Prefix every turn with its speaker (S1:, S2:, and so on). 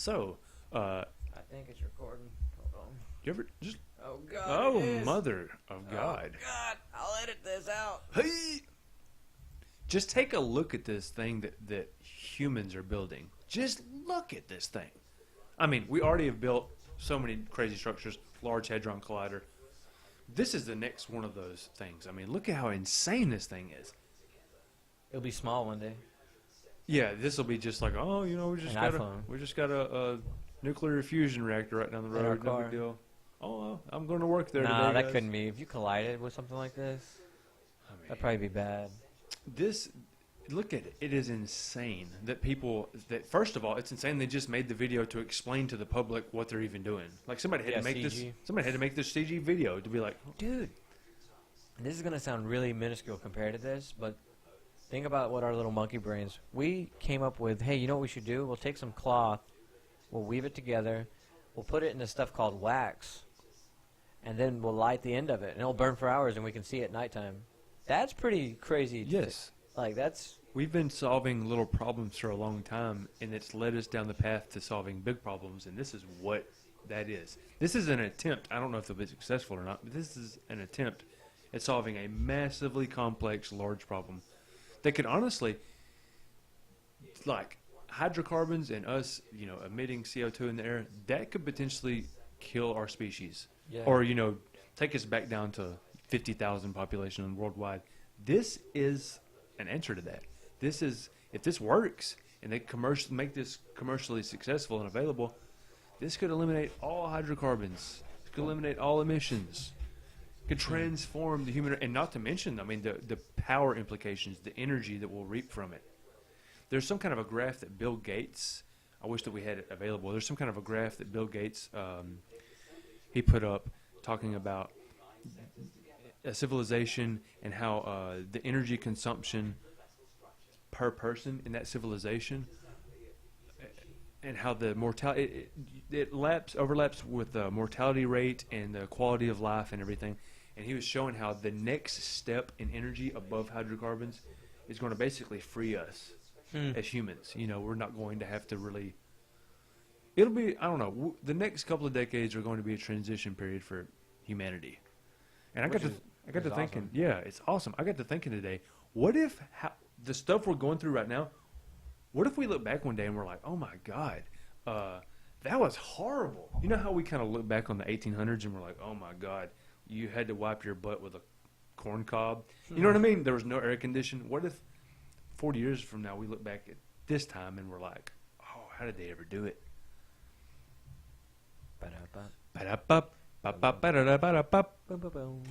S1: So,
S2: I think it's recording. Hold on.
S1: you ever just?
S2: Oh God.
S1: Oh,
S2: it is.
S1: mother of God!
S2: Oh God, I'll edit this out.
S1: Hey, just take a look at this thing that humans are building. Just look at this thing. I mean, we already have built so many crazy structures. Large Hadron Collider. This is the next one of those things. I mean, look at how insane this thing is.
S2: It'll be small one day.
S1: Yeah, this will be just like, oh, we just
S2: An
S1: got
S2: iPhone.
S1: we just got a nuclear fusion reactor right down the
S2: In our
S1: road. No
S2: car.
S1: big deal. Oh, well, I'm going to work there
S2: Nah,
S1: today.
S2: that
S1: guys.
S2: couldn't be. If you collided with something like this,
S1: I mean,
S2: that'd probably be bad.
S1: this, look at it. It is insane that first of all, it's insane they just made the video to explain to the public what they're even doing. Like somebody had
S2: Yeah,
S1: to make this.
S2: CG.
S1: Somebody had to make this CG video to be like,
S2: Dude, this is gonna sound really minuscule compared to this, but think about what our little monkey brains. We came up with. Hey, you know what we should do? We'll take some cloth, we'll weave it together, we'll put it in this stuff called wax, and then we'll light the end of it, and it'll burn for hours, and we can see it at nighttime. That's pretty crazy.
S1: yes.
S2: Like that's.
S1: We've been solving little problems for a long time, and it's led us down the path to solving big problems, and this is what that is. This is an attempt. I don't know if it'll be successful or not, but this is an attempt at solving a massively complex, large problem that could honestly, like hydrocarbons and us, emitting CO2 in the air, that could potentially kill our species.
S2: Yeah.
S1: Or, take us back down to 50,000 population worldwide. This is an answer to that. This is, if this works and they make this commercially successful and available, this could eliminate all hydrocarbons. It could eliminate all emissions. It could transform the human, and not to mention, the power implications, the energy that we'll reap from it. There's some kind of a graph that Bill Gates, I wish that we had it available. There's some kind of a graph that Bill Gates, he put up talking about a civilization and how the energy consumption per person in that civilization, and how the mortality it overlaps with the mortality rate and the quality of life and everything. And he was showing how the next step in energy above hydrocarbons is going to basically free us as humans. We're not going to have to really. It'll be, I don't know. The next couple of decades are going to be a transition period for humanity. And I got to thinking,
S2: awesome.
S1: yeah, it's awesome. I got to thinking today, what if the stuff we're going through right now, what if we look back one day and we're like, oh my God, that was horrible. You know how we kind of look back on the 1800s and we're like, oh my God, you had to wipe your butt with a corn cob. You know what I mean? There was no air conditioning. What if 40 years from now we look back at this time and we're like, oh, how did they ever do it?
S2: Ba-da-ba.
S1: Ba-da-ba, ba-ba-ba-da-da-ba-da-ba.
S2: Boom, boom, boom.